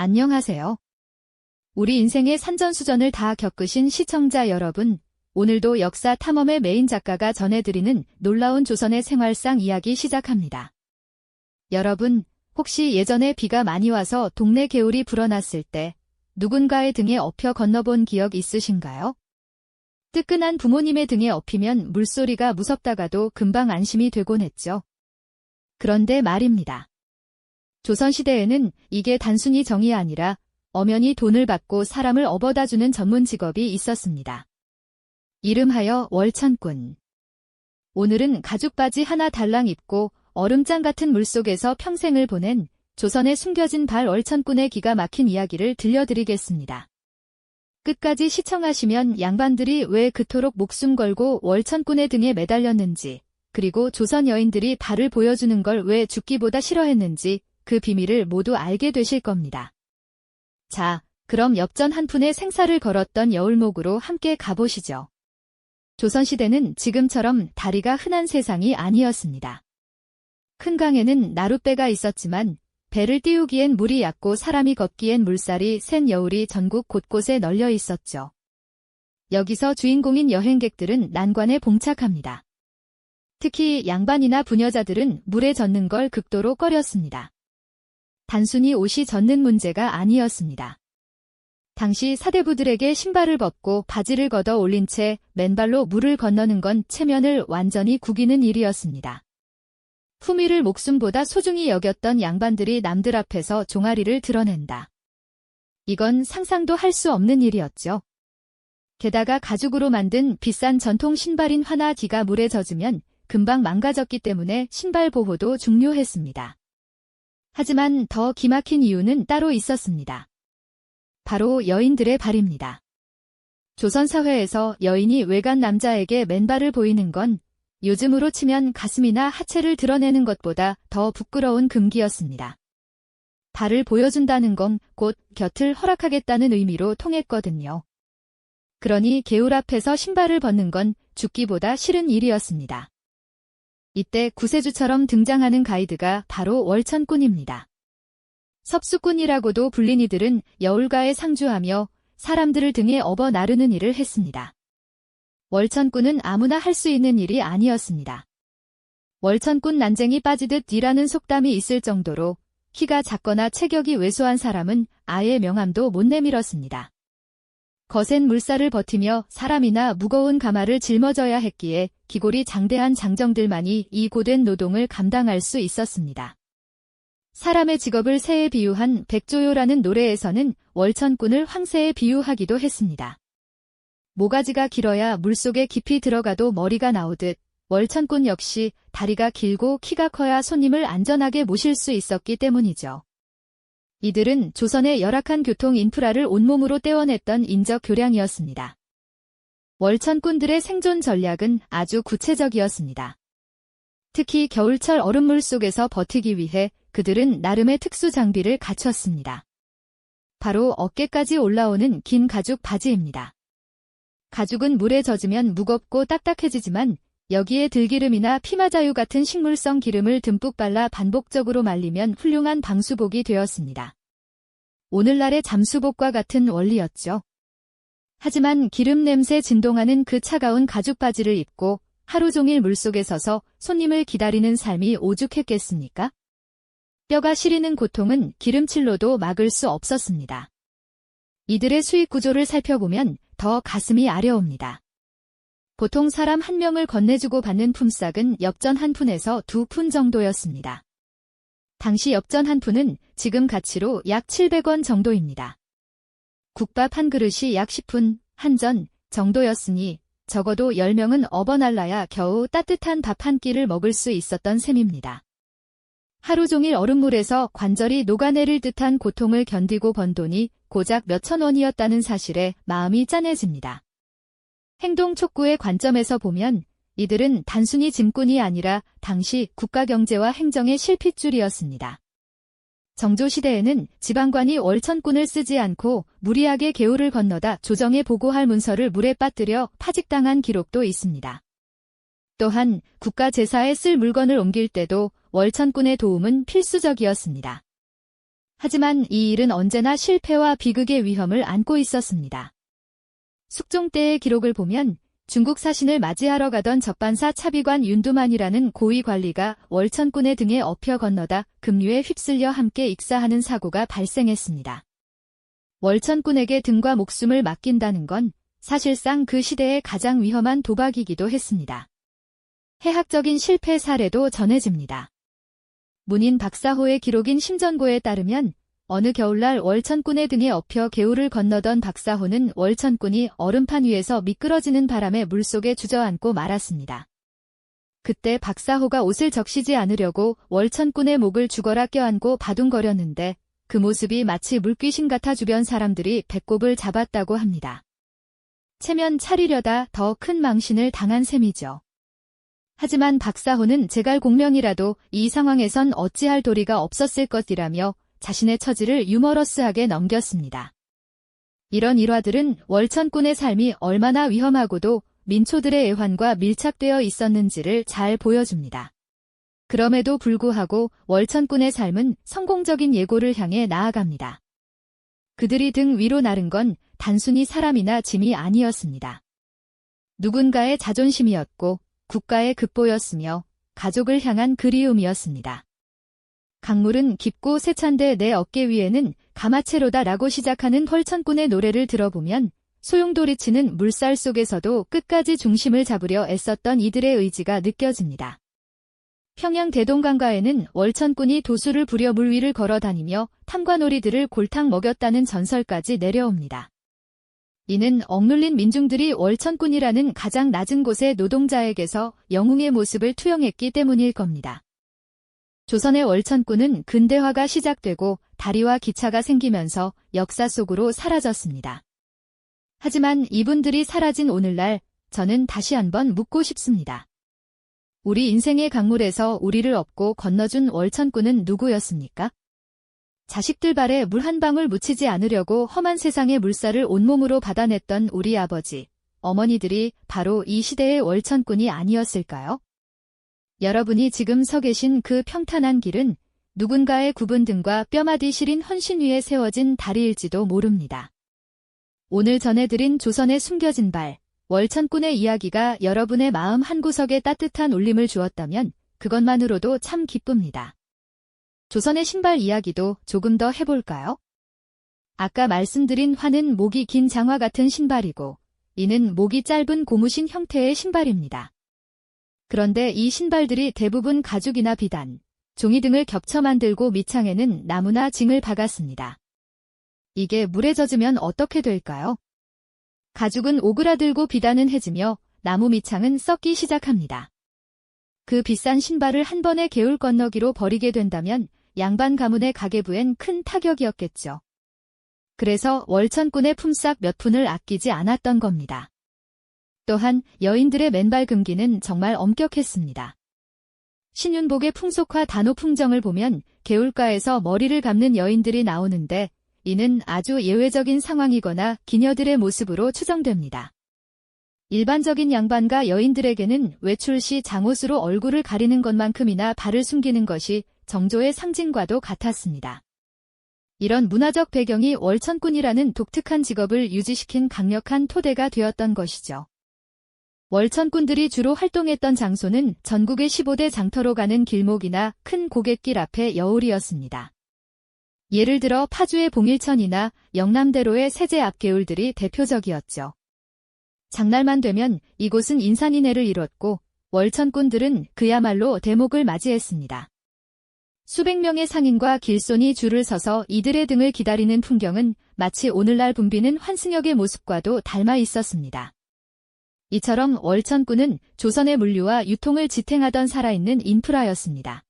안녕하세요. 우리 인생의 산전수전을 다 겪으신 시청자 여러분, 오늘도 역사 탐험의 메인 작가가 전해드리는 놀라운 조선의 생활상 이야기 시작합니다. 여러분, 혹시 예전에 비가 많이 와서 동네 개울이 불어났을 때 누군가의 등에 엎여 건너본 기억 있으신가요? 뜨끈한 부모님의 등에 엎이면 물소리가 무섭다가도 금방 안심이 되곤 했죠. 그런데 말입니다. 조선시대에는 이게 단순히 정이 아니라 엄연히 돈을 받고 사람을 업어다주는 전문 직업이 있었습니다. 이름하여 월천꾼. 오늘은 가죽바지 하나 달랑 입고 얼음장 같은 물속에서 평생을 보낸 조선에 숨겨진 발 월천꾼의 기가 막힌 이야기를 들려드리겠습니다. 끝까지 시청하시면 양반들이 왜 그토록 목숨 걸고 월천꾼의 등에 매달렸는지, 그리고 조선 여인들이 발을 보여주는 걸 왜 죽기보다 싫어했는지 그 비밀을 모두 알게 되실 겁니다. 자, 그럼 엽전 한 푼에 생사를 걸었던 여울목으로 함께 가보시죠. 조선시대는 지금처럼 다리가 흔한 세상이 아니었습니다. 큰 강에는 나룻배가 있었지만 배를 띄우기엔 물이 얕고 사람이 걷기엔 물살이 센 여울이 전국 곳곳에 널려 있었죠. 여기서 주인공인 여행객들은 난관에 봉착합니다. 특히 양반이나 부녀자들은 물에 젖는 걸 극도로 꺼렸습니다. 단순히 옷이 젖는 문제가 아니었습니다. 당시 사대부들에게 신발을 벗고 바지를 걷어 올린 채 맨발로 물을 건너는 건 체면을 완전히 구기는 일이었습니다. 품위를 목숨보다 소중히 여겼던 양반들이 남들 앞에서 종아리를 드러낸다. 이건 상상도 할 수 없는 일이었죠. 게다가 가죽으로 만든 비싼 전통 신발인 화나기가 물에 젖으면 금방 망가졌기 때문에 신발 보호도 중요했습니다. 하지만 더 기막힌 이유는 따로 있었습니다. 바로 여인들의 발입니다. 조선 사회에서 여인이 외간 남자에게 맨발을 보이는 건 요즘으로 치면 가슴이나 하체를 드러내는 것보다 더 부끄러운 금기였습니다. 발을 보여준다는 건 곧 곁을 허락하겠다는 의미로 통했거든요. 그러니 개울 앞에서 신발을 벗는 건 죽기보다 싫은 일이었습니다. 이때 구세주처럼 등장하는 가이드가 바로 월천꾼입니다. 섭수꾼이라고도 불린 이들은 여울가에 상주하며 사람들을 등에 업어 나르는 일을 했습니다. 월천꾼은 아무나 할 수 있는 일이 아니었습니다. 월천꾼 난쟁이 빠지듯 일하는 속담이 있을 정도로 키가 작거나 체격이 왜소한 사람은 아예 명함도 못 내밀었습니다. 거센 물살을 버티며 사람이나 무거운 가마를 짊어져야 했기에 기골이 장대한 장정들만이 이 고된 노동을 감당할 수 있었습니다. 사람의 직업을 새에 비유한 백조요라는 노래에서는 월천꾼을 황새에 비유하기도 했습니다. 모가지가 길어야 물속에 깊이 들어가도 머리가 나오듯 월천꾼 역시 다리가 길고 키가 커야 손님을 안전하게 모실 수 있었기 때문이죠. 이들은 조선의 열악한 교통 인프라를 온몸으로 떼어냈던 인적 교량이었습니다. 월천꾼들의 생존 전략은 아주 구체적이었습니다. 특히 겨울철 얼음물 속에서 버티기 위해 그들은 나름의 특수 장비를 갖췄습니다. 바로 어깨까지 올라오는 긴 가죽 바지입니다. 가죽은 물에 젖으면 무겁고 딱딱해지지만 여기에 들기름이나 피마자유 같은 식물성 기름을 듬뿍 발라 반복적으로 말리면 훌륭한 방수복이 되었습니다. 오늘날의 잠수복과 같은 원리였죠. 하지만 기름 냄새 진동하는 그 차가운 가죽 바지를 입고 하루 종일 물속에 서서 손님을 기다리는 삶이 오죽했겠습니까? 뼈가 시리는 고통은 기름칠로도 막을 수 없었습니다. 이들의 수익 구조를 살펴보면 더 가슴이 아려옵니다. 보통 사람 한 명을 건네주고 받는 품삯은 엽전 한 푼에서 2푼 정도였습니다. 당시 엽전 한 푼은 지금 가치로 약 700원 정도입니다. 국밥 한 그릇이 약 10푼, 한 전 정도였으니 적어도 10명은 업어날라야 겨우 따뜻한 밥 한 끼를 먹을 수 있었던 셈입니다. 하루 종일 얼음물에서 관절이 녹아내릴 듯한 고통을 견디고 번 돈이 고작 몇천 원이었다는 사실에 마음이 짠해집니다. 행동 촉구의 관점에서 보면 이들은 단순히 짐꾼이 아니라 당시 국가경제와 행정의 실핏줄이었습니다. 정조시대에는 지방관이 월천꾼을 쓰지 않고 무리하게 개울을 건너다 조정에 보고할 문서를 물에 빠뜨려 파직당한 기록도 있습니다. 또한 국가 제사에 쓸 물건을 옮길 때도 월천꾼의 도움은 필수적이었습니다. 하지만 이 일은 언제나 실패와 비극의 위험을 안고 있었습니다. 숙종 때의 기록을 보면 중국 사신을 맞이하러 가던 적반사 차비관 윤두만이라는 고위 관리가 월천군의 등에 엎여 건너다 급류에 휩쓸려 함께 익사하는 사고가 발생했습니다. 월천군에게 등과 목숨을 맡긴다는 건 사실상 그 시대의 가장 위험한 도박이기도 했습니다. 해학적인 실패 사례도 전해집니다. 문인 박사호의 기록인 심전고에 따르면 어느 겨울날 월천군의 등에 엎여 개울을 건너던 박사호는 월천군이 얼음판 위에서 미끄러지는 바람에 물속에 주저앉고 말았습니다. 그때 박사호가 옷을 적시지 않으려고 월천군의 목을 죽어라 껴안고 바둥거렸는데 그 모습이 마치 물귀신 같아 주변 사람들이 배꼽을 잡았다고 합니다. 체면 차리려다 더 큰 망신을 당한 셈이죠. 하지만 박사호는 제갈공명이라도 이 상황에선 어찌할 도리가 없었을 것이라며 자신의 처지를 유머러스하게 넘겼습니다. 이런 일화들은 월천군의 삶이 얼마나 위험하고도 민초들의 애환과 밀착되어 있었는지를 잘 보여줍니다. 그럼에도 불구하고 월천군의 삶은 성공적인 예고를 향해 나아갑니다. 그들이 등 위로 나른 건 단순히 사람이나 짐이 아니었습니다. 누군가의 자존심이었고 국가의 급보였으며 가족을 향한 그리움이었습니다. 강물은 깊고 세찬데 내 어깨 위에는 가마채로다 라고 시작하는 월천군의 노래를 들어보면 소용돌이치는 물살 속에서도 끝까지 중심을 잡으려 애썼던 이들의 의지가 느껴집니다. 평양 대동강가에는 월천군이 도수를 부려 물 위를 걸어다니며 탐관오리들을 골탕 먹였다는 전설까지 내려옵니다. 이는 억눌린 민중들이 월천군이라는 가장 낮은 곳의 노동자에게서 영웅의 모습을 투영했기 때문일 겁니다. 조선의 월천군은 근대화가 시작되고 다리와 기차가 생기면서 역사 속으로 사라졌습니다. 하지만 이분들이 사라진 오늘날 저는 다시 한번 묻고 싶습니다. 우리 인생의 강물에서 우리를 업고 건너준 월천군은 누구였습니까? 자식들 발에 물 한 방울 묻히지 않으려고 험한 세상의 물살을 온몸으로 받아냈던 우리 아버지, 어머니들이 바로 이 시대의 월천군이 아니었을까요? 여러분이 지금 서 계신 그 평탄한 길은 누군가의 굽은 등과 뼈마디 시린 헌신 위에 세워진 다리일지도 모릅니다. 오늘 전해드린 조선의 숨겨진 발, 월천군의 이야기가 여러분의 마음 한구석에 따뜻한 울림을 주었다면 그것만으로도 참 기쁩니다. 조선의 신발 이야기도 조금 더 해볼까요? 아까 말씀드린 화는 목이 긴 장화 같은 신발이고 이는 목이 짧은 고무신 형태의 신발입니다. 그런데 이 신발들이 대부분 가죽이나 비단, 종이 등을 겹쳐 만들고 밑창에는 나무나 징을 박았습니다. 이게 물에 젖으면 어떻게 될까요? 가죽은 오그라들고 비단은 해지며 나무 밑창은 썩기 시작합니다. 그 비싼 신발을 한 번에 개울 건너기로 버리게 된다면 양반 가문의 가계부엔 큰 타격이었겠죠. 그래서 월천군의 품삯 몇 푼을 아끼지 않았던 겁니다. 또한 여인들의 맨발 금기는 정말 엄격했습니다. 신윤복의 풍속화 단오풍정을 보면 개울가에서 머리를 감는 여인들이 나오는데 이는 아주 예외적인 상황이거나 기녀들의 모습으로 추정됩니다. 일반적인 양반과 여인들에게는 외출 시 장옷으로 얼굴을 가리는 것만큼이나 발을 숨기는 것이 정조의 상징과도 같았습니다. 이런 문화적 배경이 월천군이라는 독특한 직업을 유지시킨 강력한 토대가 되었던 것이죠. 월천군들이 주로 활동했던 장소는 전국의 15대 장터로 가는 길목이나 큰 고갯길 앞의 여울이었습니다. 예를 들어 파주의 봉일천이나 영남대로의 세제 앞개울들이 대표적이었죠. 장날만 되면 이곳은 인산인해를 이뤘고 월천군들은 그야말로 대목을 맞이했습니다. 수백 명의 상인과 길손이 줄을 서서 이들의 등을 기다리는 풍경은 마치 오늘날 붐비는 환승역의 모습과도 닮아 있었습니다. 이처럼 월천군은 조선의 물류와 유통을 지탱하던 살아있는 인프라였습니다.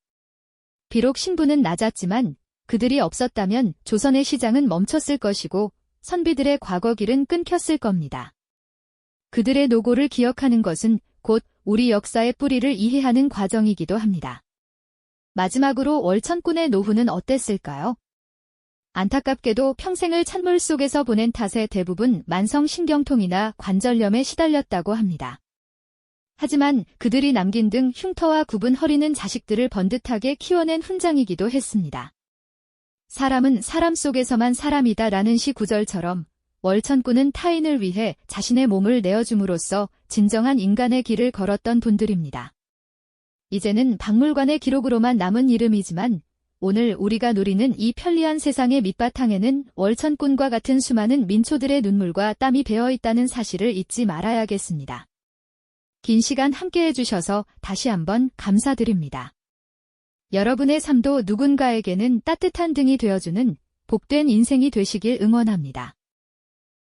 비록 신분은 낮았지만 그들이 없었다면 조선의 시장은 멈췄을 것이고 선비들의 과거길은 끊겼을 겁니다. 그들의 노고를 기억하는 것은 곧 우리 역사의 뿌리를 이해하는 과정이기도 합니다. 마지막으로 월천군의 노후는 어땠을까요? 안타깝게도 평생을 찬물 속에서 보낸 탓에 대부분 만성신경통이나 관절염에 시달렸다고 합니다. 하지만 그들이 남긴 등 흉터와 굽은 허리는 자식들을 번듯하게 키워낸 훈장이기도 했습니다. 사람은 사람 속에서만 사람이다 라는 시 구절처럼 월천꾼은 타인을 위해 자신의 몸을 내어줌으로써 진정한 인간의 길을 걸었던 분들입니다. 이제는 박물관의 기록으로만 남은 이름이지만 오늘 우리가 누리는 이 편리한 세상의 밑바탕에는 월천꾼과 같은 수많은 민초들의 눈물과 땀이 배어 있다는 사실을 잊지 말아야겠습니다. 긴 시간 함께해 주셔서 다시 한번 감사드립니다. 여러분의 삶도 누군가에게는 따뜻한 등이 되어주는 복된 인생이 되시길 응원합니다.